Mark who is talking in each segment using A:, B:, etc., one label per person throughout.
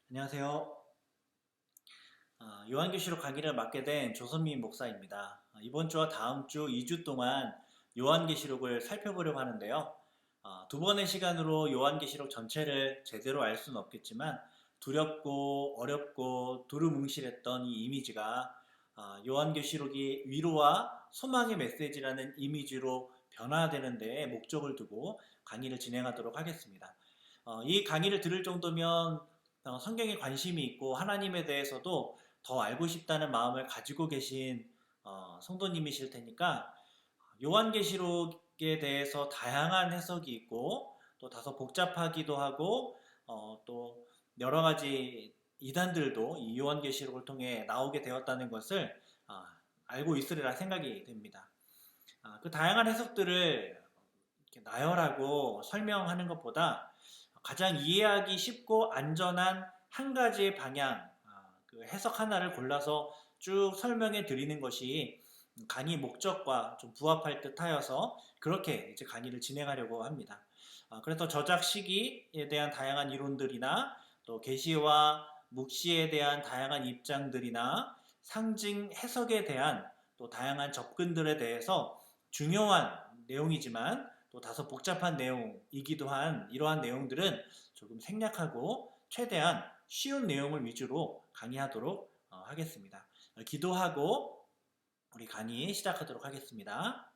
A: 안녕하세요. 요한계시록 강의를 맡게 된 조선민 목사입니다. 이번 주와 다음 주 2주 동안 요한계시록을 살펴보려고 하는데요. 두 번의 시간으로 요한계시록 전체를 제대로 알 수는 없겠지만 두렵고 어렵고 두루뭉실했던 이 이미지가 요한계시록이 위로와 소망의 메시지라는 이미지로 변화되는 데에 목적을 두고 강의를 진행하도록 하겠습니다. 이 강의를 들을 정도면 성경에 관심이 있고 하나님에 대해서도 더 알고 싶다는 마음을 가지고 계신 성도님이실 테니까 요한계시록에 대해서 다양한 해석이 있고 또 다소 복잡하기도 하고 또 여러 가지 이단들도 이 요한계시록을 통해 나오게 되었다는 것을 알고 있으리라 생각이 됩니다. 그 다양한 해석들을 이렇게 나열하고 설명하는 것보다 가장 이해하기 쉽고 안전한 한 가지의 방향, 그 해석 하나를 골라서 쭉 설명해 드리는 것이 강의 목적과 좀 부합할 듯 하여서 그렇게 이제 강의를 진행하려고 합니다. 그래서 저작 시기에 대한 다양한 이론들이나 또 계시와 묵시에 대한 다양한 입장들이나 상징 해석에 대한 또 다양한 접근들에 대해서 중요한 내용이지만 또 다소 복잡한 내용이기도 한 이러한 내용들은 조금 생략하고 최대한 쉬운 내용을 위주로 강의하도록 하겠습니다. 기도하고 우리 강의 시작하도록 하겠습니다.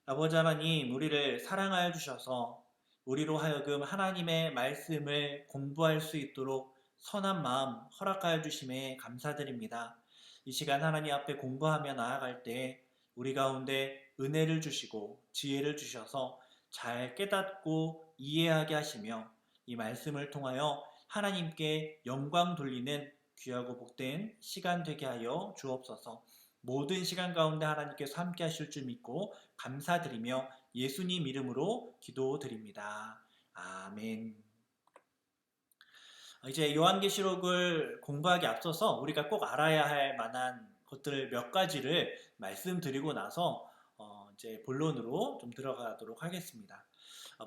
A: 아버지 하나님, 우리를 사랑하여 주셔서 우리로 하여금 하나님의 말씀을 공부할 수 있도록 선한 마음 허락하여 주심에 감사드립니다. 이 시간 하나님 앞에 공부하며 나아갈 때 우리 가운데 은혜를 주시고 지혜를 주셔서 잘 깨닫고 이해하게 하시며 이 말씀을 통하여 하나님께 영광 돌리는 귀하고 복된 시간 되게 하여 주옵소서. 모든 시간 가운데 하나님께서 함께 하실 줄 믿고 감사드리며 예수님 이름으로 기도드립니다. 아멘. 이제 요한계시록을 공부하기 앞서서 우리가 꼭 알아야 할 만한 것들 몇 가지를 말씀드리고 나서 이제 본론으로 좀 들어가도록 하겠습니다.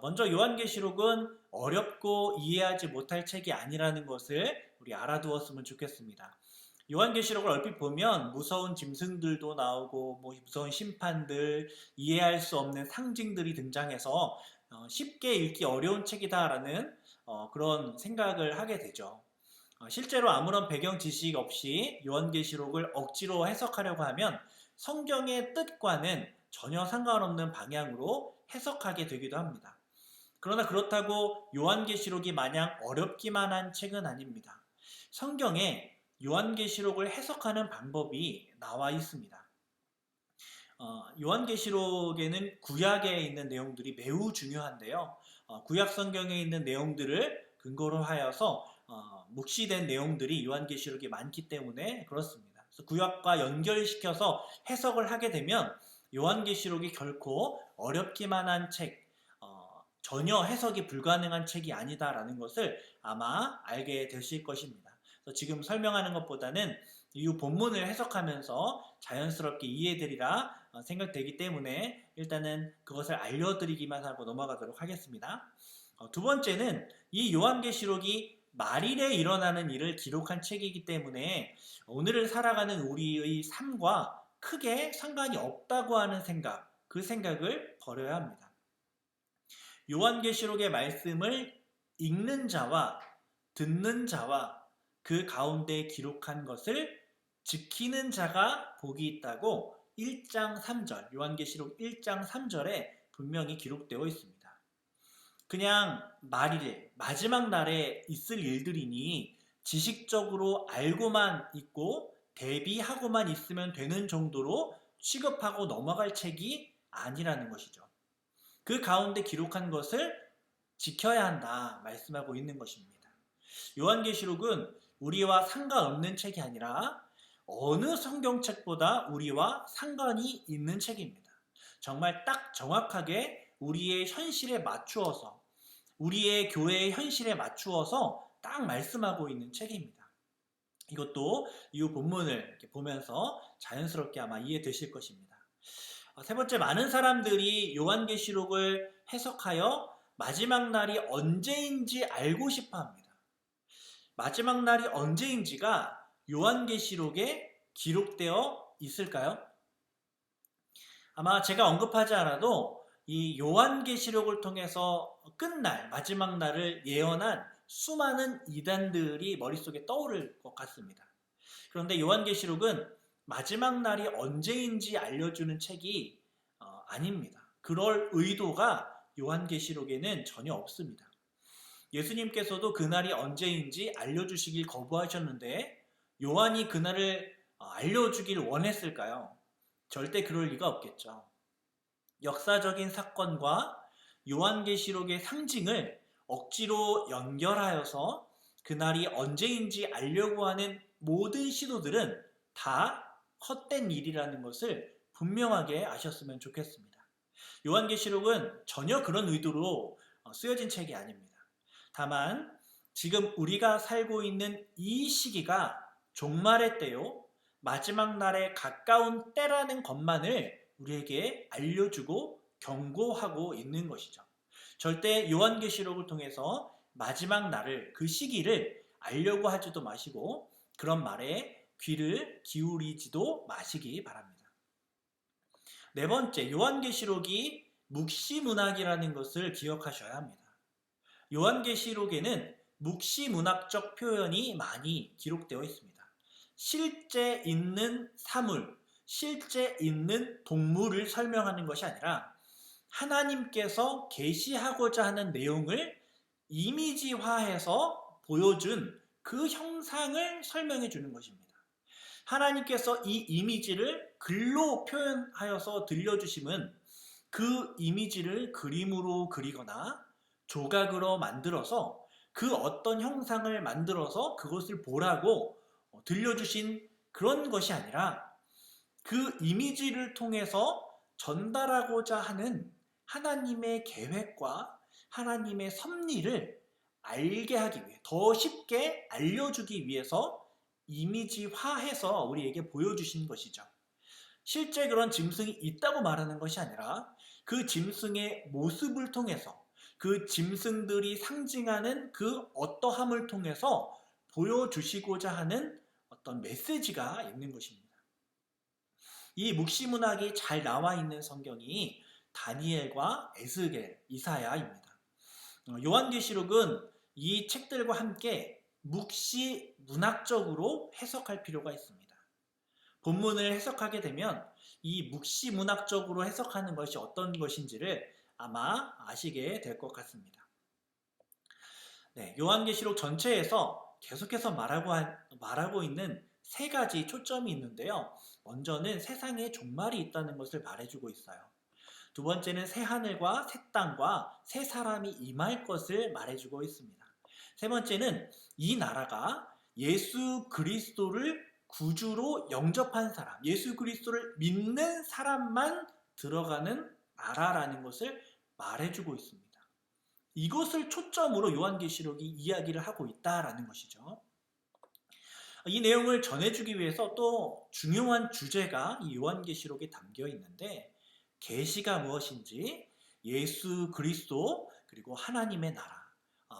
A: 먼저 요한계시록은 어렵고 이해하지 못할 책이 아니라는 것을 우리 알아두었으면 좋겠습니다. 요한계시록을 얼핏 보면 무서운 짐승들도 나오고 뭐 무서운 심판들, 이해할 수 없는 상징들이 등장해서 쉽게 읽기 어려운 책이다라는 그런 생각을 하게 되죠. 실제로 아무런 배경 지식 없이 요한계시록을 억지로 해석하려고 하면 성경의 뜻과는 전혀 상관없는 방향으로 해석하게 되기도 합니다. 그러나 그렇다고 요한계시록이 마냥 어렵기만 한 책은 아닙니다. 성경에 요한계시록을 해석하는 방법이 나와 있습니다. 요한계시록에는 구약에 있는 내용들이 매우 중요한데요. 구약 성경에 있는 내용들을 근거로 하여서 묵시된 내용들이 요한계시록에 많기 때문에 그렇습니다. 그래서 구약과 연결시켜서 해석을 하게 되면 요한계시록이 결코 어렵기만 한 책, 전혀 해석이 불가능한 책이 아니다라는 것을 아마 알게 되실 것입니다. 그래서 지금 설명하는 것보다는 이 본문을 해석하면서 자연스럽게 이해되리라 생각되기 때문에 일단은 그것을 알려드리기만 하고 넘어가도록 하겠습니다. 두 번째는 이 요한계시록이 말일에 일어나는 일을 기록한 책이기 때문에 오늘을 살아가는 우리의 삶과 크게 상관이 없다고 하는 생각, 그 생각을 버려야 합니다. 요한계시록의 말씀을 읽는 자와 듣는 자와 그 가운데 기록한 것을 지키는 자가 복이 있다고 1장 3절, 요한계시록 1장 3절에 분명히 기록되어 있습니다. 그냥 말일, 마지막 날에 있을 일들이니 지식적으로 알고만 있고 대비하고만 있으면 되는 정도로 취급하고 넘어갈 책이 아니라는 것이죠. 그 가운데 기록한 것을 지켜야 한다 말씀하고 있는 것입니다. 요한계시록은 우리와 상관없는 책이 아니라 어느 성경책보다 우리와 상관이 있는 책입니다. 정말 딱 정확하게 우리의 현실에 맞추어서 우리의 교회의 현실에 맞추어서 딱 말씀하고 있는 책입니다. 이것도 이 본문을 이렇게 보면서 자연스럽게 아마 이해되실 것입니다. 세 번째, 많은 사람들이 요한계시록을 해석하여 마지막 날이 언제인지 알고 싶어 합니다. 마지막 날이 언제인지가 요한계시록에 기록되어 있을까요? 아마 제가 언급하지 않아도 이 요한계시록을 통해서 끝날 마지막 날을 예언한 수많은 이단들이 머릿속에 떠오를 것 같습니다. 그런데 요한계시록은 마지막 날이 언제인지 알려주는 책이 아닙니다. 그럴 의도가 요한계시록에는 전혀 없습니다. 예수님께서도 그날이 언제인지 알려주시길 거부하셨는데 요한이 그날을 알려주길 원했을까요? 절대 그럴 리가 없겠죠. 역사적인 사건과 요한계시록의 상징을 억지로 연결하여서 그날이 언제인지 알려고 하는 모든 시도들은 다 헛된 일이라는 것을 분명하게 아셨으면 좋겠습니다. 요한계시록은 전혀 그런 의도로 쓰여진 책이 아닙니다. 다만 지금 우리가 살고 있는 이 시기가 종말의 때요, 마지막 날에 가까운 때라는 것만을 우리에게 알려주고 경고하고 있는 것이죠. 절대 요한계시록을 통해서 마지막 날을, 그 시기를 알려고 하지도 마시고 그런 말에 귀를 기울이지도 마시기 바랍니다. 네 번째, 요한계시록이 묵시문학이라는 것을 기억하셔야 합니다. 요한계시록에는 묵시문학적 표현이 많이 기록되어 있습니다. 실제 있는 사물, 실제 있는 동물을 설명하는 것이 아니라 하나님께서 계시하고자 하는 내용을 이미지화해서 보여준 그 형상을 설명해 주는 것입니다. 하나님께서 이 이미지를 글로 표현하여서 들려주심은 그 이미지를 그림으로 그리거나 조각으로 만들어서 그 어떤 형상을 만들어서 그것을 보라고 들려주신 그런 것이 아니라 그 이미지를 통해서 전달하고자 하는 하나님의 계획과 하나님의 섭리를 알게 하기 위해, 더 쉽게 알려주기 위해서 이미지화해서 우리에게 보여주신 것이죠. 실제 그런 짐승이 있다고 말하는 것이 아니라 그 짐승의 모습을 통해서, 그 짐승들이 상징하는 그 어떠함을 통해서 보여주시고자 하는 어떤 메시지가 있는 것입니다. 이 묵시문학이 잘 나와 있는 성경이 다니엘과 에스겔, 이사야입니다. 요한계시록은 이 책들과 함께 묵시문학적으로 해석할 필요가 있습니다. 본문을 해석하게 되면 이 묵시문학적으로 해석하는 것이 어떤 것인지를 아마 아시게 될 것 같습니다. 네, 요한계시록 전체에서 계속해서 말하고 있는 세 가지 초점이 있는데요. 먼저는 세상에 종말이 있다는 것을 말해주고 있어요. 두 번째는 새 하늘과 새 땅과 새 사람이 임할 것을 말해주고 있습니다. 세 번째는 이 나라가 예수 그리스도를 구주로 영접한 사람, 예수 그리스도를 믿는 사람만 들어가는 나라라는 것을 말해주고 있습니다. 이것을 초점으로 요한계시록이 이야기를 하고 있다라는 것이죠. 이 내용을 전해주기 위해서 또 중요한 주제가 이 요한계시록에 담겨 있는데, 계시가 무엇인지, 예수 그리스도, 그리고 하나님의 나라,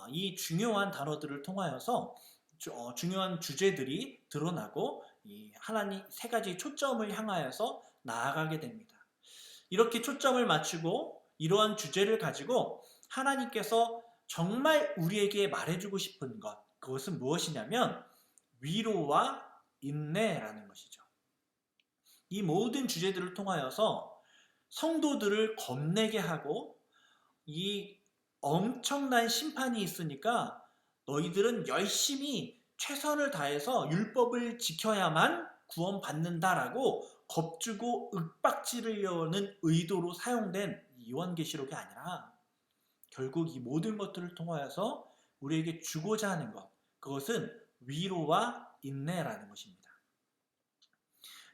A: 이 중요한 단어들을 통하여서 중요한 주제들이 드러나고 이 하나님 세 가지 초점을 향하여서 나아가게 됩니다. 이렇게 초점을 맞추고 이러한 주제를 가지고 하나님께서 정말 우리에게 말해주고 싶은 것, 그것은 무엇이냐면 위로와 인내라는 것이죠. 이 모든 주제들을 통하여서 성도들을 겁내게 하고, 이 엄청난 심판이 있으니까 너희들은 열심히 최선을 다해서 율법을 지켜야만 구원받는다라고 겁주고 윽박지르려는 의도로 사용된 요한계시록이 아니라 결국 이 모든 것들을 통하여서 우리에게 주고자 하는 것, 그것은 위로와 인내라는 것입니다.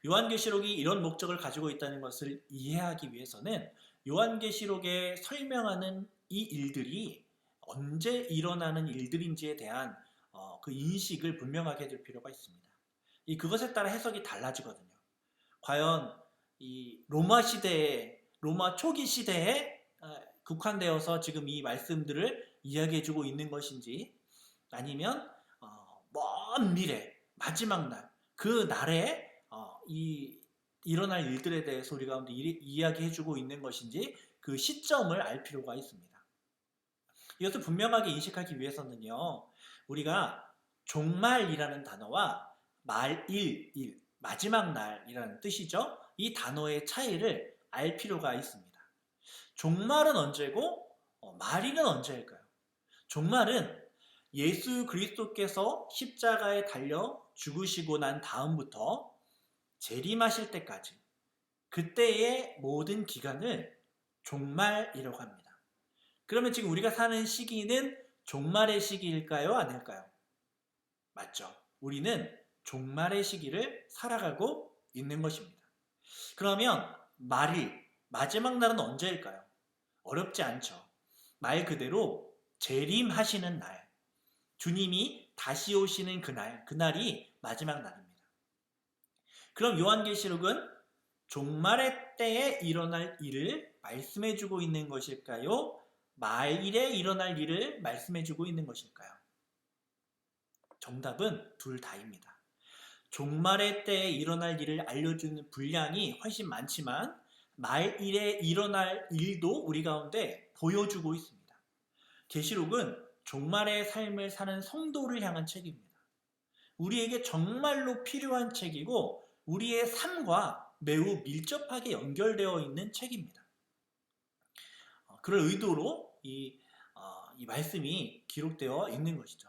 A: 요한계시록이 이런 목적을 가지고 있다는 것을 이해하기 위해서는 요한계시록에 설명하는 이 일들이 언제 일어나는 일들인지에 대한 그 인식을 분명하게 될 필요가 있습니다. 그것에 따라 해석이 달라지거든요. 과연 이 로마 시대에, 로마 초기 시대에 국한되어서 지금 이 말씀들을 이야기해주고 있는 것인지, 아니면 먼 미래, 마지막 날, 그 날에 일어날 일들에 대해서 우리 가운데 이야기해주고 있는 것인지 그 시점을 알 필요가 있습니다. 이것을 분명하게 인식하기 위해서는요, 우리가 종말이라는 단어와 말일, 마지막 날이라는 뜻이죠. 이 단어의 차이를 알 필요가 있습니다. 종말은 언제고 말일은 언제일까요? 종말은 예수 그리스도께서 십자가에 달려 죽으시고 난 다음부터 재림하실 때까지 그때의 모든 기간을 종말이라고 합니다. 그러면 지금 우리가 사는 시기는 종말의 시기일까요? 아닐까요? 맞죠. 우리는 종말의 시기를 살아가고 있는 것입니다. 그러면 말일, 마지막 날은 언제일까요? 어렵지 않죠. 말 그대로 재림하시는 날, 주님이 다시 오시는 그날이 마지막 날입니다. 그럼 요한계시록은 종말의 때에 일어날 일을 말씀해주고 있는 것일까요? 말일에 일어날 일을 말씀해주고 있는 것일까요? 정답은 둘 다입니다. 종말의 때에 일어날 일을 알려주는 분량이 훨씬 많지만 말일에 일어날 일도 우리 가운데 보여주고 있습니다. 계시록은 종말의 삶을 사는 성도를 향한 책입니다. 우리에게 정말로 필요한 책이고 우리의 삶과 매우 밀접하게 연결되어 있는 책입니다. 그럴 의도로 이 말씀이 기록되어 있는 것이죠.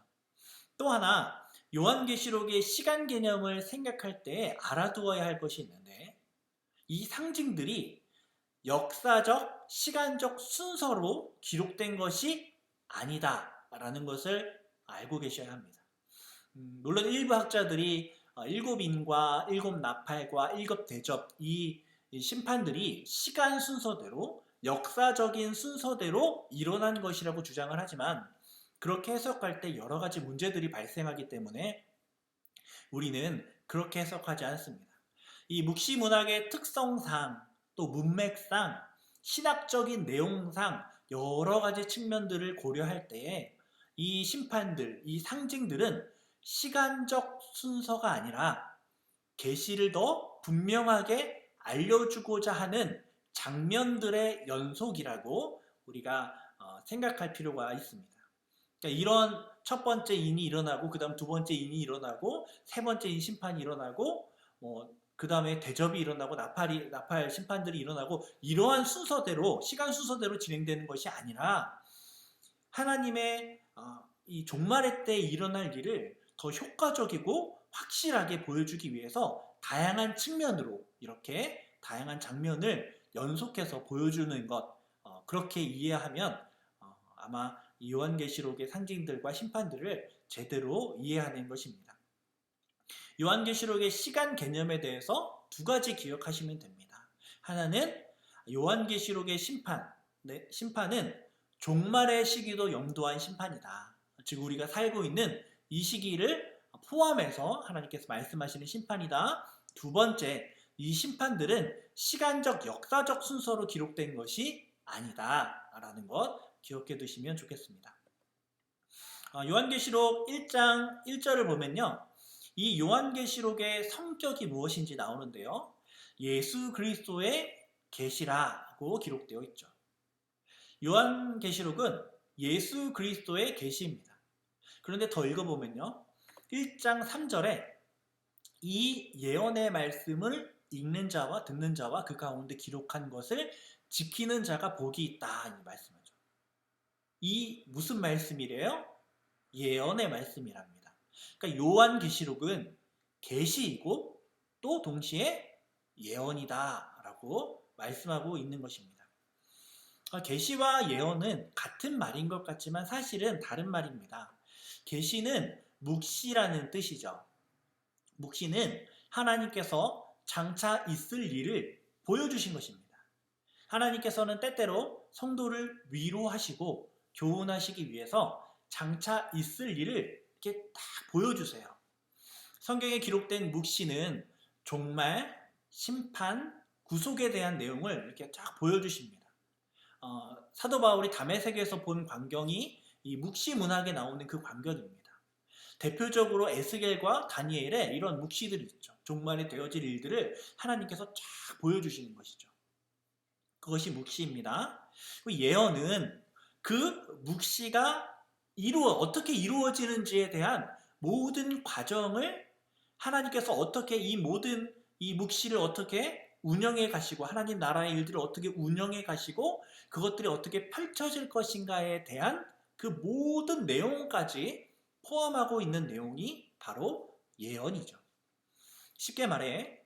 A: 또 하나 요한계시록의 시간 개념을 생각할 때 알아두어야 할 것이 있는데 이 상징들이 역사적, 시간적 순서로 기록된 것이 아니다라는 것을 알고 계셔야 합니다. 물론 일부 학자들이 일곱 인과 일곱 나팔과 일곱 대접 이 심판들이 시간 순서대로 역사적인 순서대로 일어난 것이라고 주장을 하지만 그렇게 해석할 때 여러 가지 문제들이 발생하기 때문에 우리는 그렇게 해석하지 않습니다. 이 묵시문학의 특성상 또 문맥상 신학적인 내용상 여러 가지 측면들을 고려할 때에 이 심판들, 이 상징들은 시간적 순서가 아니라 계시를 더 분명하게 알려주고자 하는 장면들의 연속이라고 우리가 생각할 필요가 있습니다. 그러니까 이런 첫 번째 인이 일어나고 그 다음 두 번째 인이 일어나고 세 번째 인 심판이 일어나고 그 다음에 대접이 일어나고 나팔 심판들이 일어나고 이러한 순서대로 시간 순서대로 진행되는 것이 아니라 하나님의 이 종말의 때에 일어날 일을 더 효과적이고 확실하게 보여주기 위해서 다양한 측면으로 이렇게 다양한 장면을 연속해서 보여주는 것 그렇게 이해하면 아마 요한계시록의 상징들과 심판들을 제대로 이해하는 것입니다. 요한계시록의 시간 개념에 대해서 두 가지 기억하시면 됩니다. 하나는 요한계시록의 심판은 종말의 시기도 염두한 심판이다. 즉 우리가 살고 있는 이 시기를 포함해서 하나님께서 말씀하시는 심판이다. 두 번째, 이 심판들은 시간적 역사적 순서로 기록된 것이 아니다 라는 것 기억해 두시면 좋겠습니다. 요한계시록 1장 1절을 보면요, 이 요한계시록의 성격이 무엇인지 나오는데요, 예수 그리스도의 계시라고 기록되어 있죠. 요한계시록은 예수 그리스도의 계시입니다. 그런데 더 읽어보면요, 1장 3절에 이 예언의 말씀을 읽는 자와 듣는 자와 그 가운데 기록한 것을 지키는 자가 복이 있다 이 말씀이죠. 이 무슨 말씀이래요? 예언의 말씀이랍니다. 그러니까 요한계시록은 계시이고 또 동시에 예언이다 라고 말씀하고 있는 것입니다. 계시와 예언은 같은 말인 것 같지만 사실은 다른 말입니다. 계시는 묵시라는 뜻이죠. 묵시는 하나님께서 장차 있을 일을 보여주신 것입니다. 하나님께서는 때때로 성도를 위로하시고 교훈하시기 위해서 장차 있을 일을 이렇게 딱 보여주세요. 성경에 기록된 묵시는 종말, 심판, 구속에 대한 내용을 이렇게 쫙 보여주십니다. 사도 바울이 다메섹에서 본 광경이 이 묵시 문학에 나오는 그 광경입니다. 대표적으로 에스겔과 다니엘의 이런 묵시들이 있죠. 종말에 되어질 일들을 하나님께서 쫙 보여주시는 것이죠. 그것이 묵시입니다. 예언은 그 묵시가 어떻게 이루어지는지에 대한 모든 과정을 하나님께서 어떻게 이 묵시를 어떻게 운영해 가시고 하나님 나라의 일들을 어떻게 운영해 가시고 그것들이 어떻게 펼쳐질 것인가에 대한 그 모든 내용까지 포함하고 있는 내용이 바로 예언이죠. 쉽게 말해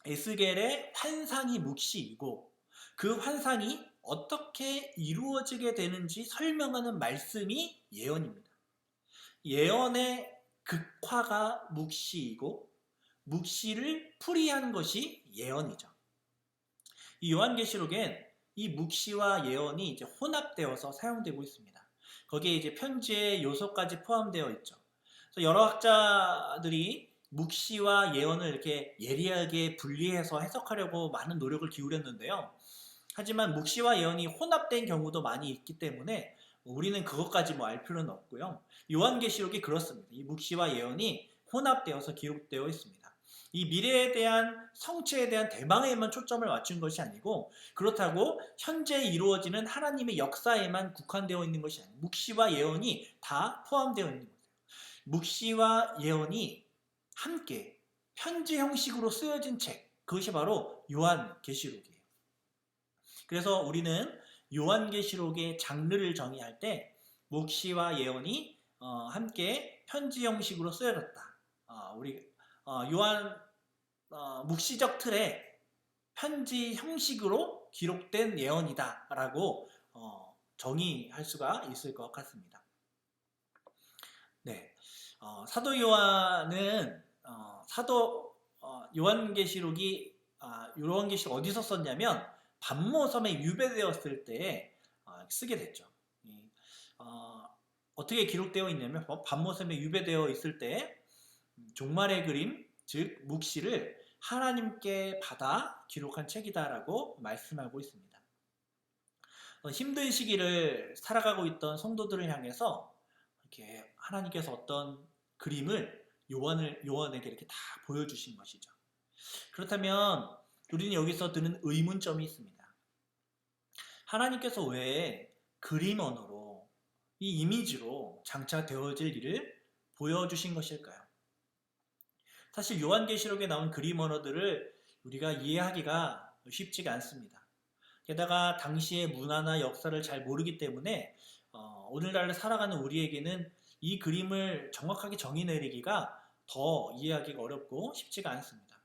A: 에스겔의 환상이 묵시이고 그 환상이 어떻게 이루어지게 되는지 설명하는 말씀이 예언입니다. 예언의 극화가 묵시이고 묵시를 풀이하는 것이 예언이죠. 이 요한계시록엔 이 묵시와 예언이 이제 혼합되어서 사용되고 있습니다. 거기에 이제 편지의 요소까지 포함되어 있죠. 그래서 여러 학자들이 묵시와 예언을 이렇게 예리하게 분리해서 해석하려고 많은 노력을 기울였는데요. 하지만 묵시와 예언이 혼합된 경우도 많이 있기 때문에 우리는 그것까지 알 필요는 없고요. 요한계시록이 그렇습니다. 이 묵시와 예언이 혼합되어서 기록되어 있습니다. 이 미래에 대한 성취에 대한 대망에만 초점을 맞춘 것이 아니고 그렇다고 현재 이루어지는 하나님의 역사에만 국한되어 있는 것이 아니고 묵시와 예언이 다 포함되어 있는 거예요. 묵시와 예언이 함께 편지 형식으로 쓰여진 책, 그것이 바로 요한계시록이에요. 그래서 우리는 요한계시록의 장르를 정의할 때 묵시와 예언이 함께 편지 형식으로 쓰여졌다. 요한 묵시적 틀에 편지 형식으로 기록된 예언이다 라고 정의할 수가 있을 것 같습니다. 네, 사도 요한은 요한계시록이 요한계시록 어디서 썼냐면 반모섬에 유배되었을 때 쓰게 됐죠. 어떻게 기록되어 있냐면 반모섬에 유배되어 있을 때 종말의 그림, 즉 묵시를 하나님께 받아 기록한 책이다라고 말씀하고 있습니다. 힘든 시기를 살아가고 있던 성도들을 향해서 이렇게 하나님께서 어떤 그림을 요한에게 이렇게 다 보여주신 것이죠. 그렇다면 우리는 여기서 드는 의문점이 있습니다. 하나님께서 왜 그림 언어로 이 이미지로 장차 되어질 일을 보여주신 것일까요? 사실 요한계시록에 나온 그림 언어들을 우리가 이해하기가 쉽지가 않습니다. 게다가 당시의 문화나 역사를 잘 모르기 때문에 오늘날 살아가는 우리에게는 이 그림을 정확하게 정의 내리기가 더 이해하기가 어렵고 쉽지가 않습니다.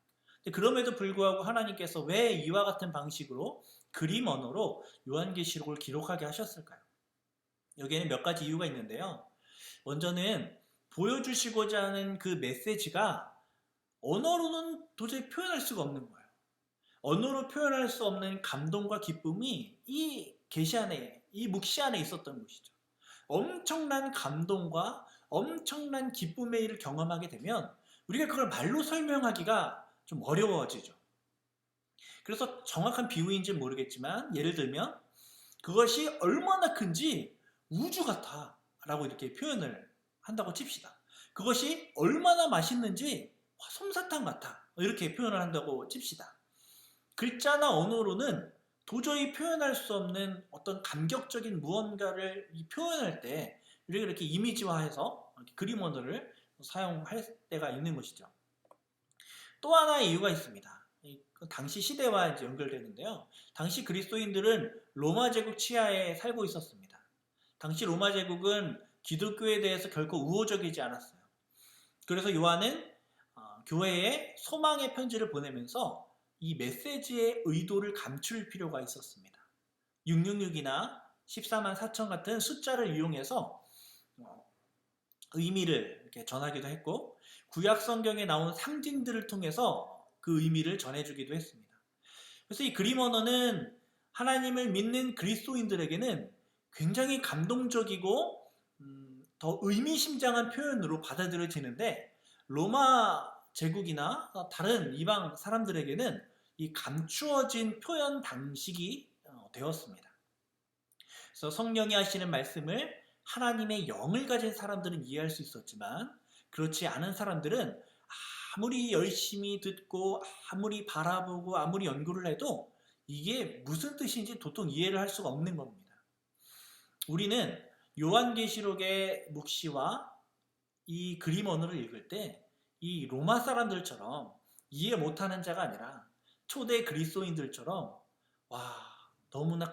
A: 그럼에도 불구하고 하나님께서 왜 이와 같은 방식으로 그림 언어로 요한계시록을 기록하게 하셨을까요? 여기에는 몇 가지 이유가 있는데요. 먼저는 보여주시고자 하는 그 메시지가 언어로는 도저히 표현할 수가 없는 거예요. 언어로 표현할 수 없는 감동과 기쁨이 이 계시 안에, 이 묵시 안에 있었던 것이죠. 엄청난 감동과 엄청난 기쁨의 일을 경험하게 되면 우리가 그걸 말로 설명하기가 좀 어려워지죠. 그래서 정확한 비유인지는 모르겠지만 예를 들면 그것이 얼마나 큰지 우주 같아 라고 이렇게 표현을 한다고 칩시다. 그것이 얼마나 맛있는지 솜사탕 같아 이렇게 표현을 한다고 칩시다. 글자나 언어로는 도저히 표현할 수 없는 어떤 감격적인 무언가를 표현할 때 우리가 이렇게 이미지화해서 그림 언어를 사용할 때가 있는 것이죠. 또 하나의 이유가 있습니다. 당시 시대와 이제 연결되는데요. 당시 그리스도인들은 로마 제국 치하에 살고 있었습니다. 당시 로마 제국은 기독교에 대해서 결코 우호적이지 않았어요. 그래서 요한은 교회에 소망의 편지를 보내면서 이 메시지의 의도를 감출 필요가 있었습니다. 666이나 14만 4천 같은 숫자를 이용해서 의미를 이렇게 전하기도 했고 구약 성경에 나온 상징들을 통해서 그 의미를 전해주기도 했습니다. 그래서 이 그림 언어는 하나님을 믿는 그리스도인들에게는 굉장히 감동적이고 더 의미심장한 표현으로 받아들여지는데 로마 제국이나 다른 이방 사람들에게는 이 감추어진 표현 방식이 되었습니다. 그래서 성령이 하시는 말씀을 하나님의 영을 가진 사람들은 이해할 수 있었지만 그렇지 않은 사람들은 아무리 열심히 듣고 아무리 바라보고 아무리 연구를 해도 이게 무슨 뜻인지 도통 이해를 할 수가 없는 겁니다. 우리는 요한계시록의 묵시와 이 그림 언어를 읽을 때 이 로마 사람들처럼 이해 못하는 자가 아니라 초대 그리스도인들처럼 와, 너무나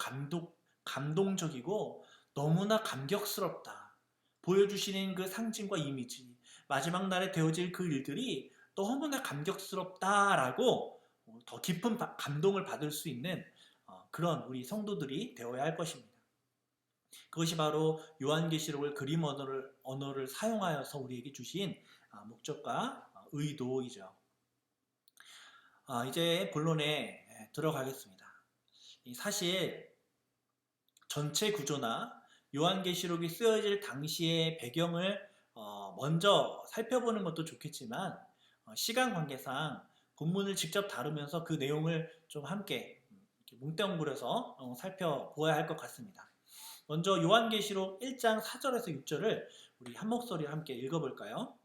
A: 감동적이고 너무나 감격스럽다. 보여주시는 그 상징과 이미지, 마지막 날에 되어질 그 일들이 너무나 감격스럽다라고 더 깊은 감동을 받을 수 있는 그런 우리 성도들이 되어야 할 것입니다. 그것이 바로 요한계시록을 그림 언어를 사용하여서 우리에게 주신 목적과 의도이죠. 이제 본론에 들어가겠습니다. 사실 전체 구조나 요한계시록이 쓰여질 당시의 배경을 먼저 살펴보는 것도 좋겠지만 시간 관계상 본문을 직접 다루면서 그 내용을 좀 함께 뭉뚱그려서 살펴보아야 할 것 같습니다. 먼저 요한계시록 1장 4절에서 6절을 우리 한 목소리로 함께 읽어볼까요?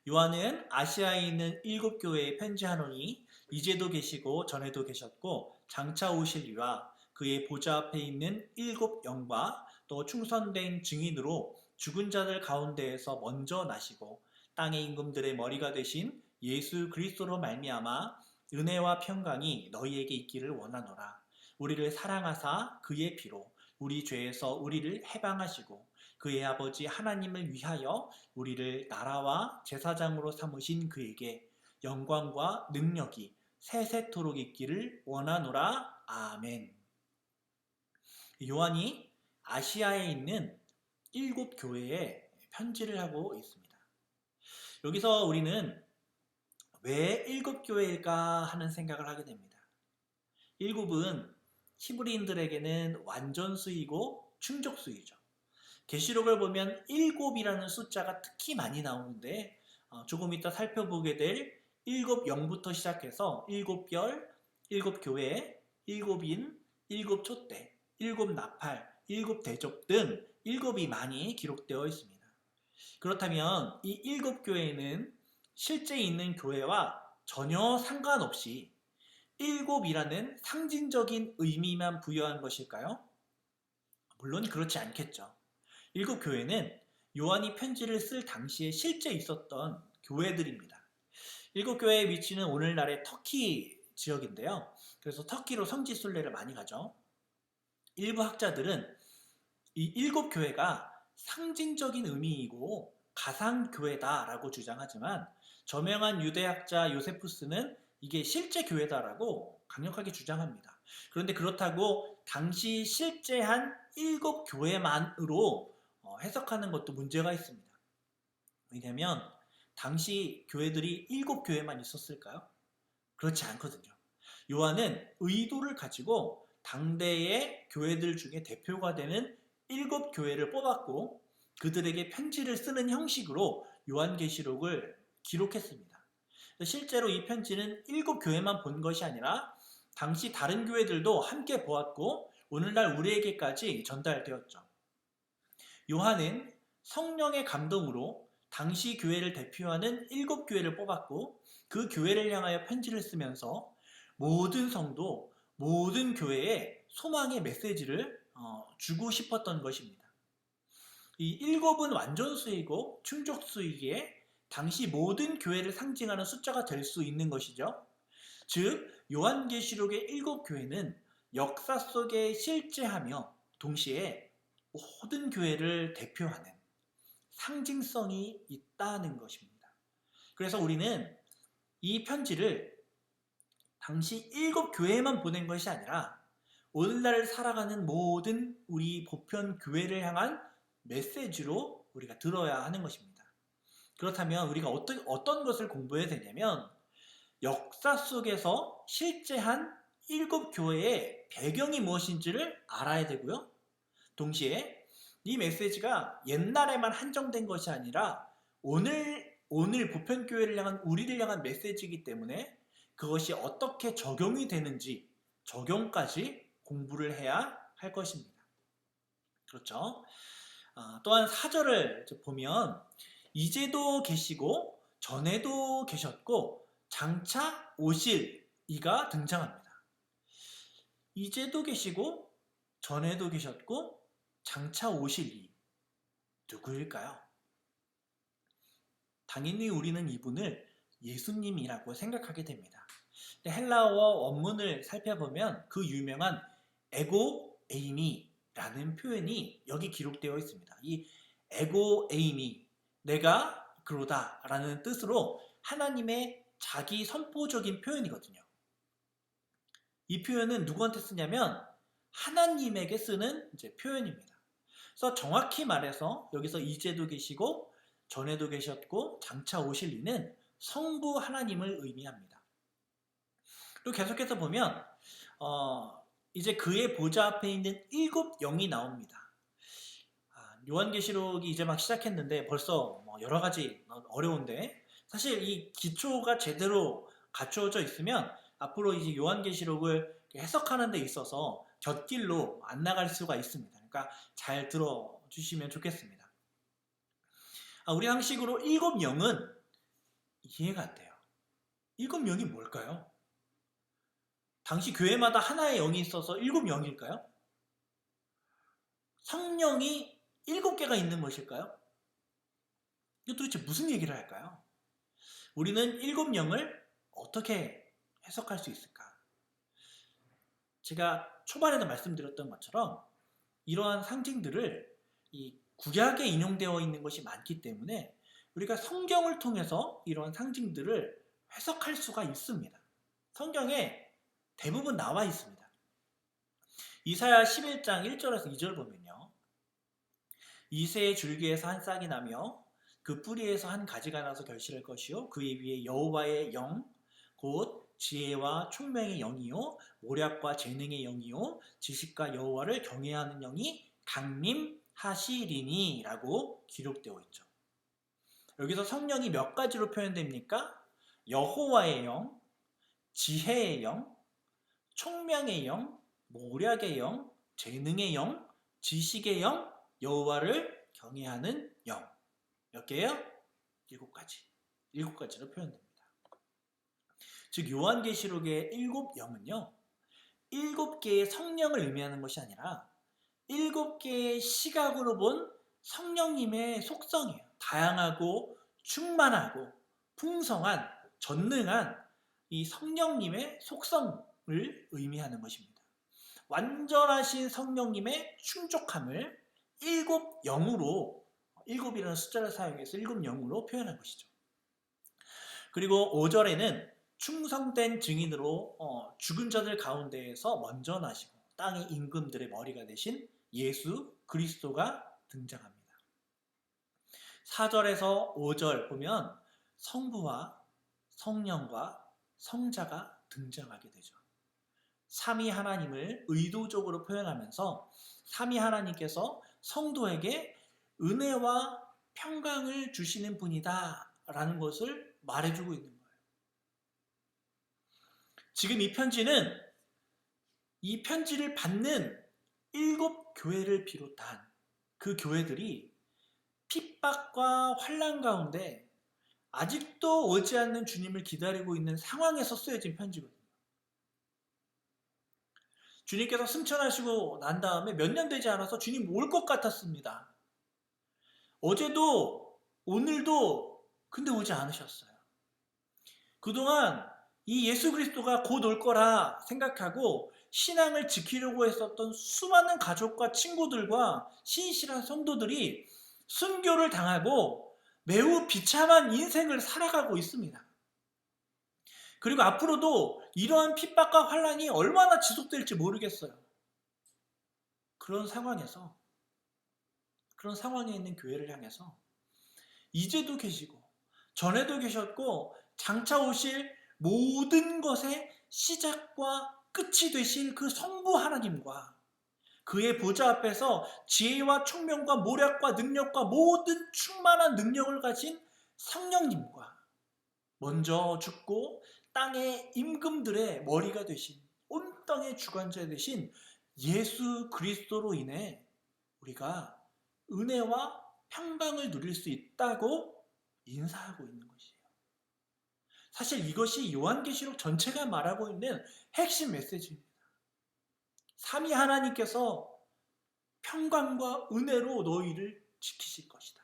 A: 요한은 아시아에 있는 7교회에 편지하노니 이제도 계시고 전에도 계셨고 장차 오실이와 그의 보좌 앞에 있는 7 영과 또 충성된 증인으로 죽은 자들 가운데에서 먼저 나시고 땅의 임금들의 머리가 되신 예수 그리스도로 말미암아 은혜와 평강이 너희에게 있기를 원하노라. 우리를 사랑하사 그의 피로 우리 죄에서 우리를 해방하시고 그의 아버지 하나님을 위하여 우리를 나라와 제사장으로 삼으신 그에게 영광과 능력이 세세토록 있기를 원하노라. 아멘. 요한이 아시아에 있는 7 교회에 편지를 하고 있습니다. 여기서 우리는 왜 7 교회일까 하는 생각을 하게 됩니다. 7은 히브리인들에게는 완전수이고 충족수이죠. 계시록을 보면 7이라는 숫자가 특히 많이 나오는데 조금 이따 살펴보게 될 7영부터 시작해서 7별, 7교회, 7인, 7촛대, 7나팔, 7대접 등 7이 많이 기록되어 있습니다. 그렇다면 이 7교회는 실제 있는 교회와 전혀 상관없이 7이라는 상징적인 의미만 부여한 것일까요? 물론 그렇지 않겠죠. 7 교회는 요한이 편지를 쓸 당시에 실제 있었던 교회들입니다. 7 교회의 위치는 오늘날의 터키 지역인데요. 그래서 터키로 성지 순례를 많이 가죠. 일부 학자들은 이 7 교회가 상징적인 의미이고 가상교회다라고 주장하지만 저명한 유대학자 요세푸스는 이게 실제 교회다라고 강력하게 주장합니다. 그런데 그렇다고 당시 실제한 7 교회만으로 해석하는 것도 문제가 있습니다. 왜냐하면 당시 교회들이 7 교회만 있었을까요? 그렇지 않거든요. 요한은 의도를 가지고 당대의 교회들 중에 대표가 되는 7 교회를 뽑았고 그들에게 편지를 쓰는 형식으로 요한계시록을 기록했습니다. 실제로 이 편지는 7 교회만 본 것이 아니라 당시 다른 교회들도 함께 보았고 오늘날 우리에게까지 전달되었죠. 요한은 성령의 감동으로 당시 교회를 대표하는 7 교회를 뽑았고 그 교회를 향하여 편지를 쓰면서 모든 성도, 모든 교회에 소망의 메시지를 주고 싶었던 것입니다. 이 7은 완전수이고 충족수이기에 당시 모든 교회를 상징하는 숫자가 될 수 있는 것이죠. 즉 요한계시록의 7 교회는 역사 속에 실제하며 동시에 모든 교회를 대표하는 상징성이 있다는 것입니다. 그래서 우리는 이 편지를 당시 7 교회만 보낸 것이 아니라 오늘날 살아가는 모든 우리 보편 교회를 향한 메시지로 우리가 들어야 하는 것입니다. 그렇다면 우리가 어떤 것을 공부해야 되냐면 역사 속에서 실제한 7 교회의 배경이 무엇인지를 알아야 되고요. 동시에 이 메시지가 옛날에만 한정된 것이 아니라 오늘 보편교회를 향한 우리를 향한 메시지이기 때문에 그것이 어떻게 적용이 되는지 적용까지 공부를 해야 할 것입니다. 그렇죠? 또한 4절을 보면 이제도 계시고 전에도 계셨고 장차 오실 이가 등장합니다. 이제도 계시고 전에도 계셨고 장차 오실 이 누구일까요? 당연히 우리는 이분을 예수님이라고 생각하게 됩니다. 헬라어 원문을 살펴보면 그 유명한 에고 에이미라는 표현이 여기 기록되어 있습니다. 이 에고 에이미, 내가 그로다 라는 뜻으로 하나님의 자기 선포적인 표현이거든요. 이 표현은 누구한테 쓰냐면 하나님에게 쓰는 이제 표현입니다. 그래서 정확히 말해서 여기서 이제도 계시고 전에도 계셨고 장차 오실 이는 성부 하나님을 의미합니다. 또 계속해서 보면 이제 그의 보좌 앞에 있는 7 영이 나옵니다. 요한계시록이 이제 막 시작했는데 벌써 여러 가지 어려운데, 사실 이 기초가 제대로 갖추어져 있으면 앞으로 이제 요한계시록을 해석하는 데 있어서 곁길로 안 나갈 수가 있습니다. 그러니까 잘 들어주시면 좋겠습니다. 우리 형식으로 7 영은 이해가 안 돼요. 7 영이 뭘까요? 당시 교회마다 하나의 영이 있어서 7 영일까요? 성령이 7개가 있는 것일까요? 이거 도대체 무슨 얘기를 할까요? 우리는 7 영을 어떻게 해석할 수 있을까? 제가 초반에도 말씀드렸던 것처럼 이러한 상징들을 이 구약에 인용되어 있는 것이 많기 때문에 우리가 성경을 통해서 이러한 상징들을 해석할 수가 있습니다. 성경에 대부분 나와 있습니다. 이사야 11장 1절에서 2절 보면요. 이새의 줄기에서 한 싹이 나며 그 뿌리에서 한 가지가 나서 결실할 것이요 그 위에 여호와의 영 곧 지혜와 총명의 영이요 모략과 재능의 영이요 지식과 여호와를 경외하는 영이 강림하시리니 라고 기록되어 있죠. 여기서 성령이 몇 가지로 표현됩니까? 여호와의 영, 지혜의 영, 총명의 영, 모략의 영, 재능의 영, 지식의 영, 여호와를 경외하는 영. 몇 개예요? 7가지. 7가지로 표현됩니다. 즉 요한계시록의 7 영은요 7개의 성령을 의미하는 것이 아니라 7개의 시각으로 본 성령님의 속성이에요. 다양하고 충만하고 풍성한 전능한 이 성령님의 속성을 의미하는 것입니다. 완전하신 성령님의 충족함을 7 영으로, 7이라는 숫자를 사용해서 7 영으로 표현한 것이죠. 그리고 5절에는 충성된 증인으로 죽은 자들 가운데에서 먼저 나시고 땅의 임금들의 머리가 되신 예수 그리스도가 등장합니다. 4절에서 5절 보면 성부와 성령과 성자가 등장하게 되죠. 삼위 하나님을 의도적으로 표현하면서 삼위 하나님께서 성도에게 은혜와 평강을 주시는 분이다 라는 것을 말해주고 있는 거예요. 지금 이 편지를 받는 7 교회를 비롯한 그 교회들이 핍박과 환난 가운데 아직도 오지 않는 주님을 기다리고 있는 상황에서 쓰여진 편지거든요. 주님께서 승천하시고 난 다음에 몇 년 되지 않아서 주님 올 것 같았습니다. 어제도 오늘도 근데 오지 않으셨어요. 그동안 이 예수 그리스도가 곧 올 거라 생각하고 신앙을 지키려고 했었던 수많은 가족과 친구들과 신실한 성도들이 순교를 당하고 매우 비참한 인생을 살아가고 있습니다. 그리고 앞으로도 이러한 핍박과 환난이 얼마나 지속될지 모르겠어요. 그런 상황에 있는 교회를 향해서 이제도 계시고 전에도 계셨고 장차 오실 모든 것의 시작과 끝이 되실 그 성부 하나님과 그의 보좌 앞에서 지혜와 총명과 모략과 능력과 모든 충만한 능력을 가진 성령님과 먼저 죽고 땅의 임금들의 머리가 되신 온 땅의 주관자 되신 예수 그리스도로 인해 우리가 은혜와 평강을 누릴 수 있다고 인사하고 있는 것이에요. 사실 이것이 요한계시록 전체가 말하고 있는 핵심 메시지입니다. 삼위 하나님께서 평강과 은혜로 너희를 지키실 것이다.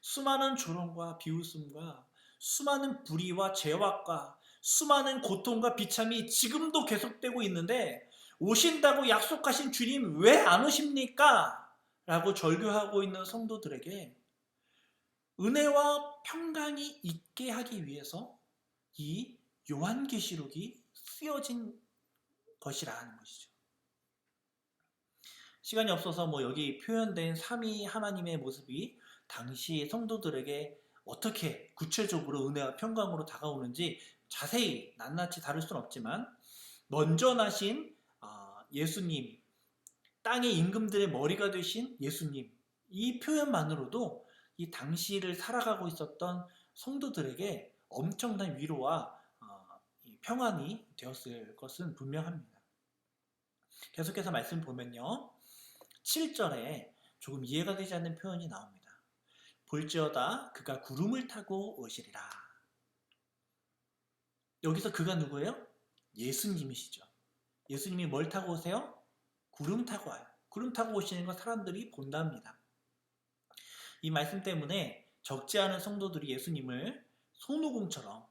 A: 수많은 조롱과 비웃음과 수많은 불의와 죄악과 수많은 고통과 비참이 지금도 계속되고 있는데 오신다고 약속하신 주님 왜 안 오십니까? 라고 절규하고 있는 성도들에게 은혜와 평강이 있게 하기 위해서 이 요한계시록이 쓰여진 것이라는 것이죠. 시간이 없어서 여기 표현된 삼위 하나님의 모습이 당시 성도들에게 어떻게 구체적으로 은혜와 평강으로 다가오는지 자세히 낱낱이 다룰 수는 없지만 먼저 나신 예수님, 땅의 임금들의 머리가 되신 예수님, 이 표현만으로도 이 당시를 살아가고 있었던 성도들에게 엄청난 위로와 평안이 되었을 것은 분명합니다. 계속해서 말씀 보면요. 7절에 조금 이해가 되지 않는 표현이 나옵니다. 볼지어다 그가 구름을 타고 오시리라. 여기서 그가 누구예요? 예수님이시죠. 예수님이 뭘 타고 오세요? 구름 타고 와요. 구름 타고 오시는 거 사람들이 본답니다. 이 말씀 때문에 적지 않은 성도들이 예수님을 손오공처럼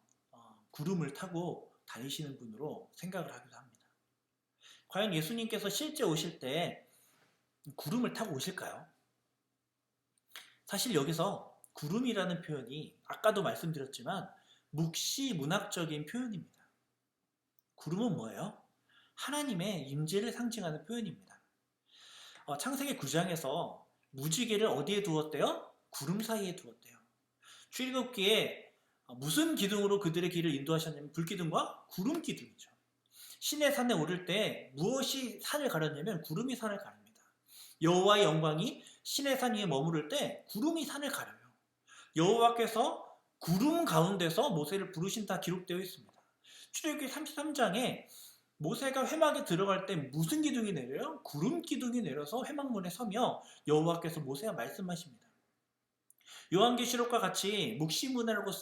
A: 구름을 타고 다니시는 분으로 생각을 하기도 합니다. 과연 예수님께서 실제 오실 때 구름을 타고 오실까요? 사실 여기서 구름이라는 표현이 아까도 말씀드렸지만 묵시문학적인 표현입니다. 구름은 뭐예요? 하나님의 임재를 상징하는 표현입니다. 창세기 9장에서 무지개를 어디에 두었대요? 구름 사이에 두었대요. 출애굽기에 무슨 기둥으로 그들의 길을 인도하셨냐면 불기둥과 구름 기둥이죠. 신의 산에 오를 때 무엇이 산을 가렸냐면 구름이 산을 가립니다. 여호와의 영광이 신의 산 위에 머무를 때 구름이 산을 가려요. 여호와께서 구름 가운데서 모세를 부르신다 기록되어 있습니다. 출애굽기 33장에 모세가 회막에 들어갈 때 무슨 기둥이 내려요? 구름 기둥이 내려서 회막문에 서며 여호와께서 모세와 말씀하십니다. 요한계시록과 같이 묵시문학으로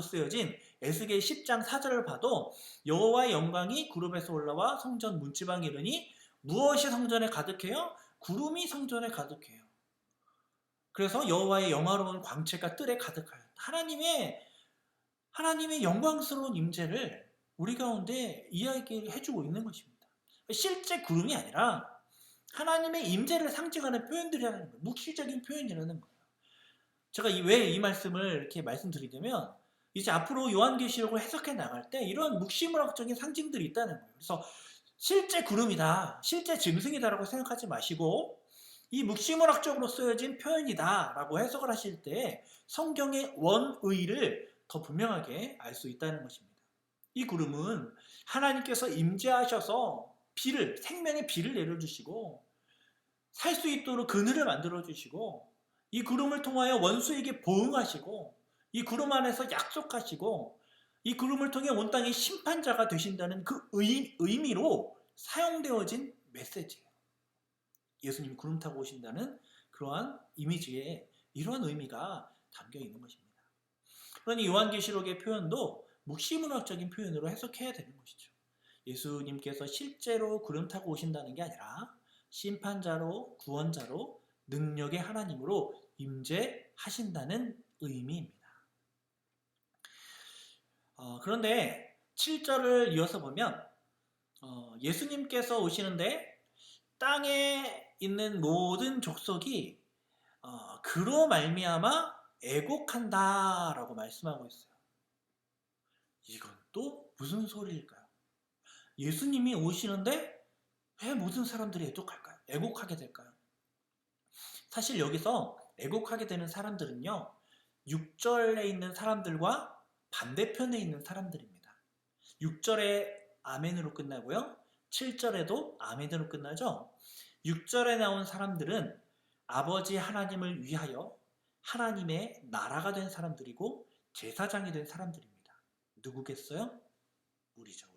A: 쓰여진 에스겔 10장 4절을 봐도 여호와의 영광이 구름에서 올라와 성전 문지방에 이르니 무엇이 성전에 가득해요? 구름이 성전에 가득해요. 그래서 여호와의 영화로운 광채가 뜰에 가득하여 하나님의 영광스러운 임재를 우리 가운데 이야기를 해주고 있는 것입니다. 실제 구름이 아니라 하나님의 임재를 상징하는 표현들이라는 거예요. 묵시적인 표현이라는 거예요. 제가 왜 이 말씀을 이렇게 말씀드리냐면 이제 앞으로 요한계시록을 해석해 나갈 때 이런 묵시문학적인 상징들이 있다는 거예요. 그래서 실제 구름이다, 실제 짐승이다라고 생각하지 마시고 이 묵시문학적으로 쓰여진 표현이다라고 해석을 하실 때 성경의 원의를 더 분명하게 알 수 있다는 것입니다. 이 구름은 하나님께서 임재하셔서 생명의 비를 내려주시고 살 수 있도록 그늘을 만들어주시고 이 구름을 통하여 원수에게 보응하시고 이 구름 안에서 약속하시고 이 구름을 통해 온 땅의 심판자가 되신다는 그 의미로 사용되어진 메시지예요. 예수님이 구름 타고 오신다는 그러한 이미지에 이러한 의미가 담겨 있는 것입니다. 그러니 요한계시록의 표현도 묵시문학적인 표현으로 해석해야 되는 것이죠. 예수님께서 실제로 구름 타고 오신다는 게 아니라 심판자로 구원자로 능력의 하나님으로 임재하신다는 의미입니다. 그런데 7절을 이어서 보면 예수님께서 오시는데 땅에 있는 모든 족속이 그로 말미암아 애곡한다라고 말씀하고 있어요. 이건 또 무슨 소리일까요? 예수님이 오시는데 왜 모든 사람들이 애곡하게 될까요? 사실 여기서 애곡하게 되는 사람들은요, 6절에 있는 사람들과 반대편에 있는 사람들입니다. 6절에 아멘으로 끝나고요, 7절에도 아멘으로 끝나죠. 6절에 나온 사람들은 아버지 하나님을 위하여 하나님의 나라가 된 사람들이고 제사장이 된 사람들입니다. 누구겠어요? 우리죠,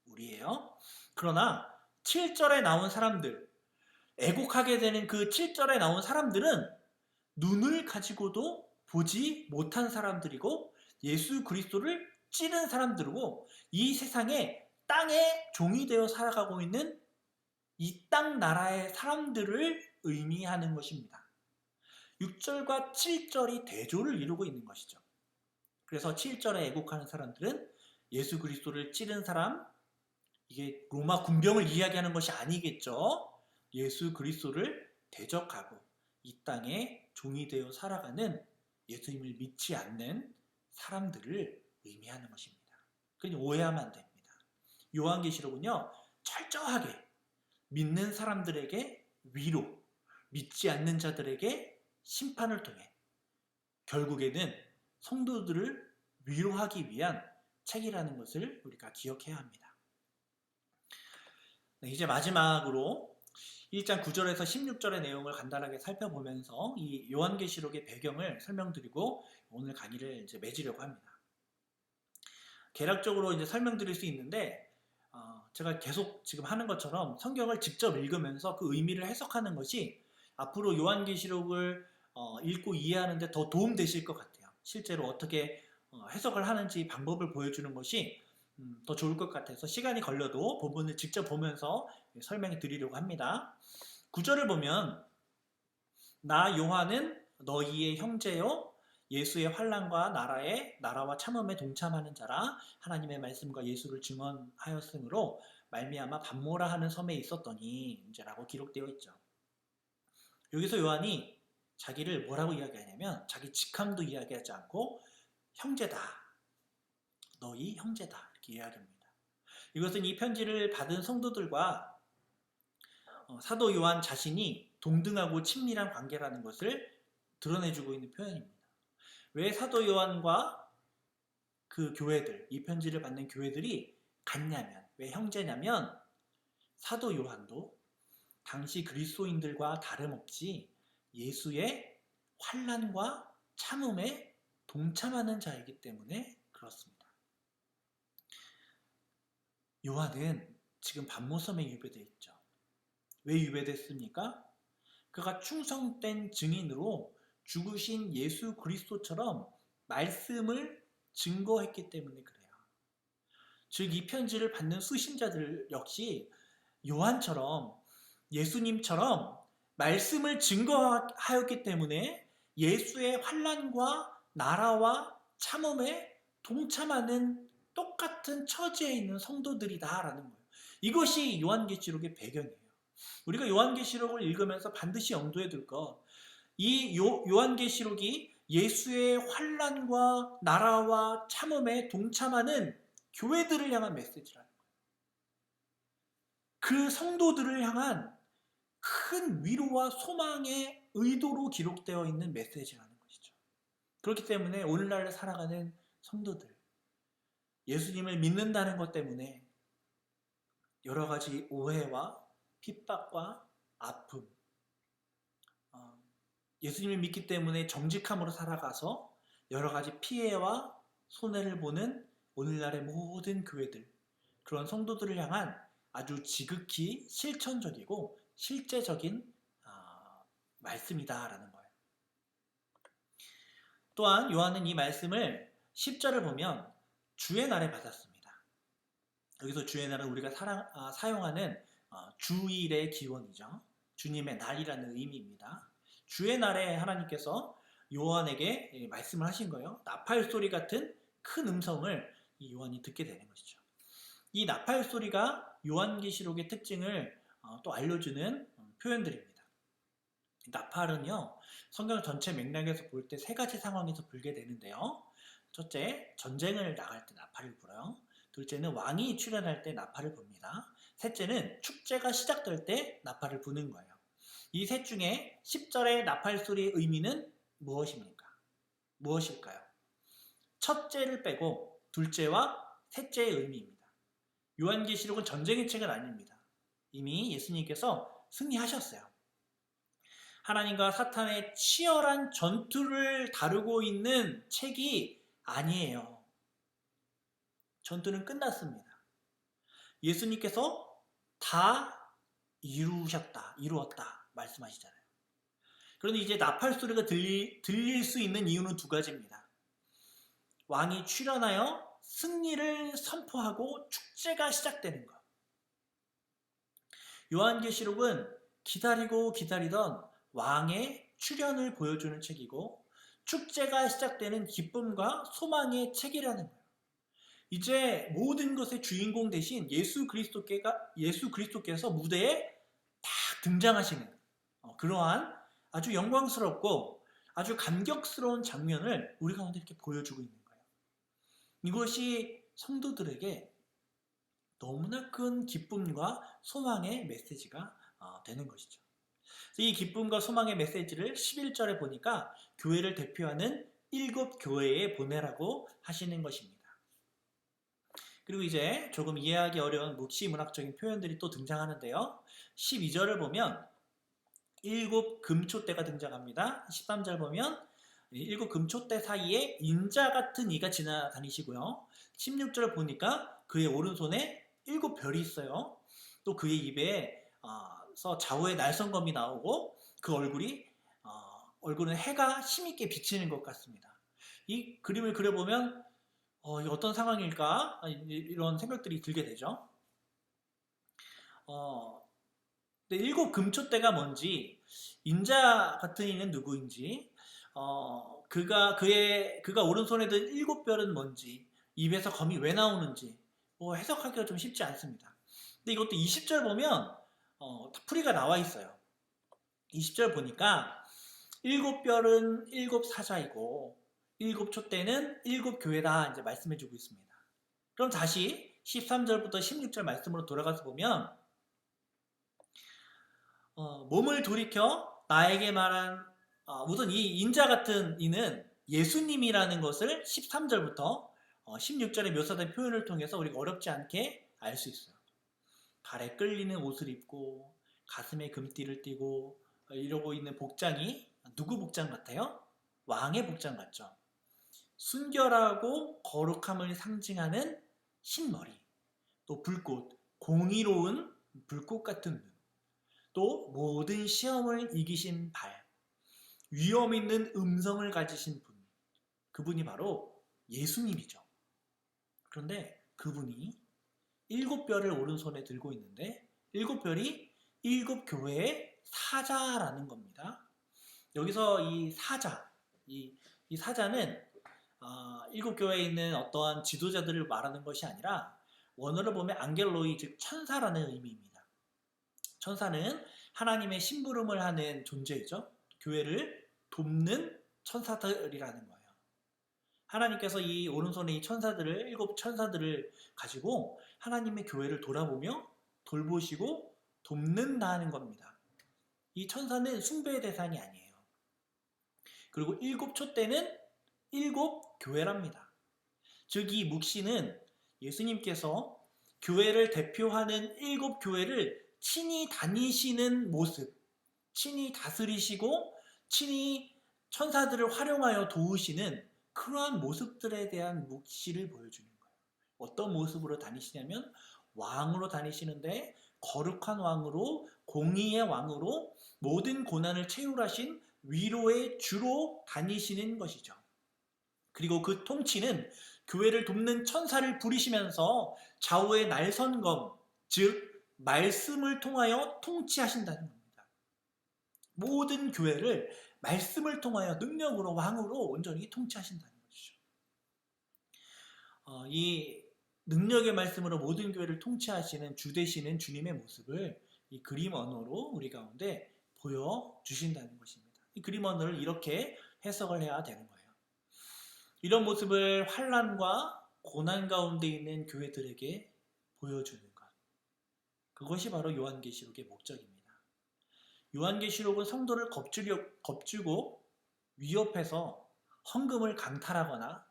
A: 우리예요. 그러나 7절에 나온 사람들, 애곡하게 되는 그 7절에 나온 사람들은 눈을 가지고도 보지 못한 사람들이고 예수 그리스도를 찌른 사람들이고 이 세상에 땅의 종이 되어 살아가고 있는 이 땅 나라의 사람들을 의미하는 것입니다. 6절과 7절이 대조를 이루고 있는 것이죠. 그래서 7절에 애곡하는 사람들은 예수 그리스도를 찌른 사람, 이게 로마 군병을 이야기하는 것이 아니겠죠. 예수 그리스도를 대적하고 이 땅에 종이 되어 살아가는 예수님을 믿지 않는 사람들을 의미하는 것입니다. 그러니 오해하면 안 됩니다. 요한계시록은요, 철저하게 믿는 사람들에게 위로, 믿지 않는 자들에게 심판을 통해 결국에는 성도들을 위로하기 위한 책이라는 것을 우리가 기억해야 합니다. 네, 이제 마지막으로 1장 9절에서 16절의 내용을 간단하게 살펴보면서 이 요한계시록의 배경을 설명드리고 오늘 강의를 이제 맺으려고 합니다. 개략적으로 이제 설명드릴 수 있는데 제가 계속 지금 하는 것처럼 성경을 직접 읽으면서 그 의미를 해석하는 것이 앞으로 요한계시록을 읽고 이해하는데 더 도움 되실 것 같아요. 실제로 어떻게 해석을 하는지 방법을 보여주는 것이 더 좋을 것 같아서 시간이 걸려도 본문을 직접 보면서 설명해 드리려고 합니다. 9절을 보면 나 요한은 너희의 형제요 예수의 환난과 나라와 참음에 동참하는 자라 하나님의 말씀과 예수를 증언하였으므로 말미암아 밤모라 하는 섬에 있었더니 이제라고 기록되어 있죠. 여기서 요한이 자기를 뭐라고 이야기하냐면 자기 직함도 이야기하지 않고 형제다, 너희 형제다 이렇게 이야기합니다. 이것은 이 편지를 받은 성도들과 사도 요한 자신이 동등하고 친밀한 관계라는 것을 드러내주고 있는 표현입니다. 왜 사도 요한과 그 교회들, 이 편지를 받는 교회들이 같냐면, 왜 형제냐면 사도 요한도 당시 그리스도인들과 다름없이 예수의 환난과 참음에 동참하는 자이기 때문에 그렇습니다. 요한은 지금 밤모섬에 유배되어 있죠. 왜 유배됐습니까? 그가 충성된 증인으로 죽으신 예수 그리스도처럼 말씀을 증거했기 때문에 그래요. 즉 이 편지를 받는 수신자들 역시 요한처럼 예수님처럼 말씀을 증거하였기 때문에 예수의 환난과 나라와 참음에 동참하는 똑같은 처지에 있는 성도들이다라는 거예요. 이것이 요한계시록의 배경이에요. 우리가 요한계시록을 읽으면서 반드시 염두에 둘 것, 이 요한계시록이 예수의 환난과 나라와 참음에 동참하는 교회들을 향한 메시지라는 거예요. 그 성도들을 향한 큰 위로와 소망의 의도로 기록되어 있는 메시지라는 것이죠. 그렇기 때문에 오늘날 살아가는 성도들, 예수님을 믿는다는 것 때문에 여러 가지 오해와 핍박과 아픔, 예수님을 믿기 때문에 정직함으로 살아가서 여러 가지 피해와 손해를 보는 오늘날의 모든 교회들, 그런 성도들을 향한 아주 지극히 실천적이고 실제적인 말씀이다라는 거예요. 또한 요한은 이 말씀을 10절을 보면 주의 날에 받았습니다. 여기서 주의 날은 우리가 사용하는 주일의 기원이죠. 주님의 날이라는 의미입니다. 주의 날에 하나님께서 요한에게 말씀을 하신 거예요. 나팔 소리 같은 큰 음성을 이 요한이 듣게 되는 것이죠. 이 나팔 소리가 요한계시록의 특징을 또 알려주는 표현들입니다. 나팔은요, 성경 전체 맥락에서 볼 때 세 가지 상황에서 불게 되는데요. 첫째, 전쟁을 나갈 때 나팔을 불어요. 둘째는 왕이 출현할 때 나팔을 붑니다. 셋째는 축제가 시작될 때 나팔을 부는 거예요. 이 셋 중에 10절의 나팔 소리의 의미는 무엇입니까? 무엇일까요? 첫째를 빼고 둘째와 셋째의 의미입니다. 요한계시록은 전쟁의 책은 아닙니다. 이미 예수님께서 승리하셨어요. 하나님과 사탄의 치열한 전투를 다루고 있는 책이 아니에요. 전투는 끝났습니다. 예수님께서 다 이루었다 말씀하시잖아요. 그런데 이제 나팔 소리가 들릴 수 있는 이유는 두 가지입니다. 왕이 출현하여 승리를 선포하고 축제가 시작되는 것. 요한계시록은 기다리고 기다리던 왕의 출현을 보여주는 책이고 축제가 시작되는 기쁨과 소망의 책이라는 거예요. 이제 모든 것의 주인공 대신 예수 그리스도께서 무대에 딱 등장하시는 그러한 아주 영광스럽고 아주 감격스러운 장면을 우리 가운데 이렇게 보여주고 있는 거예요. 이것이 성도들에게 너무나 큰 기쁨과 소망의 메시지가 되는 것이죠. 이 기쁨과 소망의 메시지를 11절에 보니까 교회를 대표하는 7교회에 보내라고 하시는 것입니다. 그리고 이제 조금 이해하기 어려운 묵시 문학적인 표현들이 또 등장하는데요. 12절을 보면 7금초대가 등장합니다. 13절 보면 7금초대 사이에 인자 같은 이가 지나다니시고요. 16절 보니까 그의 오른손에 7별이 있어요. 또 그의 입에서 좌우에 날성검이 나오고 그 얼굴은 해가 힘있게 비치는 것 같습니다. 이 그림을 그려보면 이게 어떤 상황일까? 이런 생각들이 들게 되죠. 근데 7금초대가 뭔지, 인자 같은 이는 누구인지, 그가 오른손에 든 7별은 뭔지, 입에서 검이 왜 나오는지 해석하기가 좀 쉽지 않습니다. 근데 이것도 20절 보면 풀이가 나와 있어요. 20절 보니까 7별은 7사자이고 7촛대는 7교회다 이제 말씀해주고 있습니다. 그럼 다시 13절부터 16절 말씀으로 돌아가서 보면 몸을 돌이켜 나에게 말한 우선 이 인자 같은 이는 예수님이라는 것을 13절부터 16절에 묘사된 표현을 통해서 우리가 어렵지 않게 알 수 있어요. 발에 끌리는 옷을 입고 가슴에 금띠를 띠고 이러고 있는 복장이 누구 복장 같아요? 왕의 복장 같죠. 순결하고 거룩함을 상징하는 흰머리, 또 불꽃, 공의로운 불꽃 같은 눈, 또 모든 시험을 이기신 발, 위험 있는 음성을 가지신 분, 그분이 바로 예수님이죠. 그런데 그분이 7별을 오른손에 들고 있는데 7별이 7교회의 사자라는 겁니다. 여기서 이 사자, 이 사자는 7교회에 있는 어떠한 지도자들을 말하는 것이 아니라 원어를 보면 안겔로이, 즉 천사라는 의미입니다. 천사는 하나님의 심부름을 하는 존재이죠. 교회를 돕는 천사들이라는 거예요. 하나님께서 이 오른손에 이 천사들을 7천사들을 가지고 하나님의 교회를 돌아보며 돌보시고 돕는다는 겁니다. 이 천사는 숭배의 대상이 아니에요. 그리고 7촛대는 7교회랍니다. 즉 이 묵시는 예수님께서 교회를 대표하는 7교회를 친히 다니시는 모습, 친히 다스리시고 친히 천사들을 활용하여 도우시는 그러한 모습들에 대한 묵시를 보여주는 거예요. 어떤 모습으로 다니시냐면 왕으로 다니시는데 거룩한 왕으로, 공의의 왕으로 모든 고난을 채울하신 위로의 주로 다니시는 것이죠. 그리고 그 통치는 교회를 돕는 천사를 부리시면서 좌우의 날선검, 즉 말씀을 통하여 통치하신다는 겁니다. 모든 교회를 말씀을 통하여 능력으로 왕으로 온전히 통치하신다는 것이죠. 이 능력의 말씀으로 모든 교회를 통치하시는 주 되시는 주님의 모습을 이 그림 언어로 우리 가운데 보여주신다는 것입니다. 이 그림 언어를 이렇게 해석을 해야 되는 거예요. 이런 모습을 환난과 고난 가운데 있는 교회들에게 보여주는 것. 그것이 바로 요한계시록의 목적입니다. 요한계시록은 성도를 겁주고 위협해서 헌금을 강탈하거나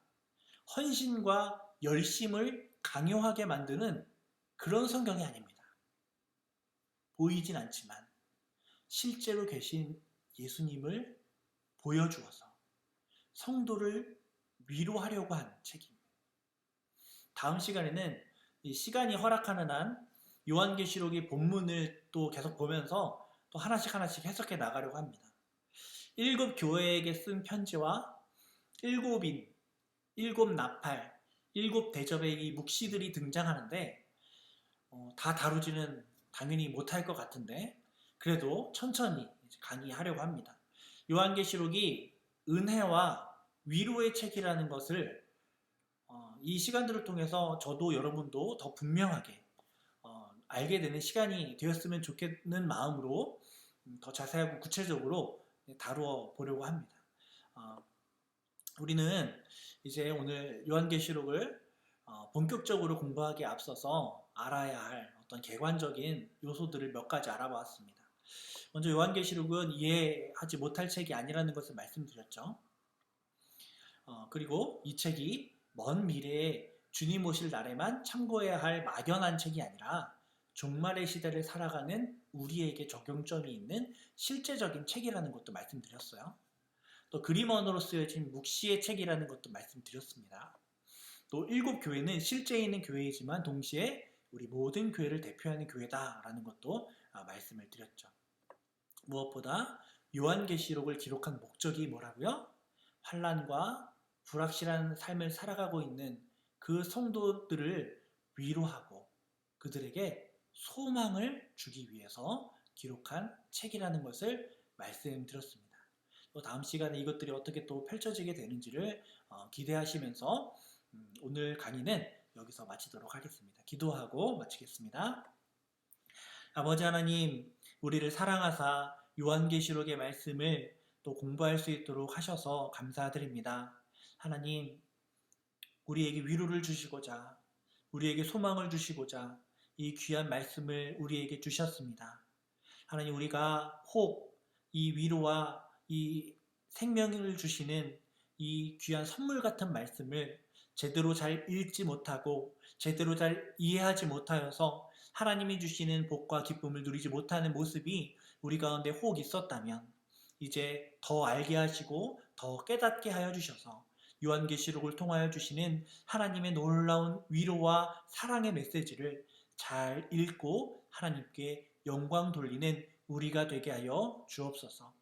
A: 헌신과 열심을 강요하게 만드는 그런 성경이 아닙니다. 보이진 않지만 실제로 계신 예수님을 보여주어서 성도를 위로하려고 하는 책입니다. 다음 시간에는 이 시간이 허락하는 한 요한계시록의 본문을 또 계속 보면서 또 하나씩 해석해 나가려고 합니다. 일곱 교회에게 쓴 편지와 일곱인, 일곱 나팔, 일곱 대접의 이 묵시들이 등장하는데 다 다루지는 당연히 못할 것 같은데 그래도 천천히 강의하려고 합니다. 요한계시록이 은혜와 위로의 책이라는 것을 이 시간들을 통해서 저도 여러분도 더 분명하게 알게 되는 시간이 되었으면 좋겠는 마음으로 더 자세하고 구체적으로 다루어 보려고 합니다. 우리는 이제 오늘 요한계시록을 본격적으로 공부하기에 앞서서 알아야 할 어떤 개관적인 요소들을 몇 가지 알아보았습니다. 먼저 요한계시록은 이해하지 못할 책이 아니라는 것을 말씀드렸죠. 그리고 이 책이 먼 미래에 주님 오실 날에만 참고해야 할 막연한 책이 아니라 종말의 시대를 살아가는 우리에게 적용점이 있는 실제적인 책이라는 것도 말씀드렸어요. 또 그림 언어로 쓰여진 묵시의 책이라는 것도 말씀드렸습니다. 또 일곱 교회는 실제 있는 교회이지만 동시에 우리 모든 교회를 대표하는 교회다라는 것도 말씀을 드렸죠. 무엇보다 요한계시록을 기록한 목적이 뭐라고요? 환난과 불확실한 삶을 살아가고 있는 그 성도들을 위로하고 그들에게 소망을 주기 위해서 기록한 책이라는 것을 말씀드렸습니다. 또 다음 시간에 이것들이 어떻게 또 펼쳐지게 되는지를 기대하시면서 오늘 강의는 여기서 마치도록 하겠습니다. 기도하고 마치겠습니다. 아버지 하나님, 우리를 사랑하사 요한계시록의 말씀을 또 공부할 수 있도록 하셔서 감사드립니다. 하나님, 우리에게 위로를 주시고자, 우리에게 소망을 주시고자 이 귀한 말씀을 우리에게 주셨습니다. 하나님, 우리가 혹 이 위로와 이 생명을 주시는 이 귀한 선물 같은 말씀을 제대로 잘 읽지 못하고 제대로 잘 이해하지 못하여서 하나님이 주시는 복과 기쁨을 누리지 못하는 모습이 우리 가운데 혹 있었다면 이제 더 알게 하시고 더 깨닫게 하여 주셔서 요한계시록을 통하여 주시는 하나님의 놀라운 위로와 사랑의 메시지를 잘 읽고 하나님께 영광 돌리는 우리가 되게 하여 주옵소서.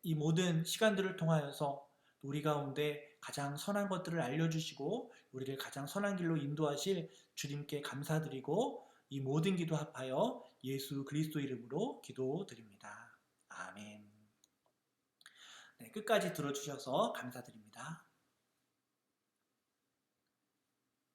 A: 이 모든 시간들을 통하여서 우리 가운데 가장 선한 것들을 알려주시고 우리를 가장 선한 길로 인도하실 주님께 감사드리고 이 모든 기도 합하여 예수 그리스도 이름으로 기도드립니다. 아멘. 네, 끝까지 들어주셔서 감사드립니다.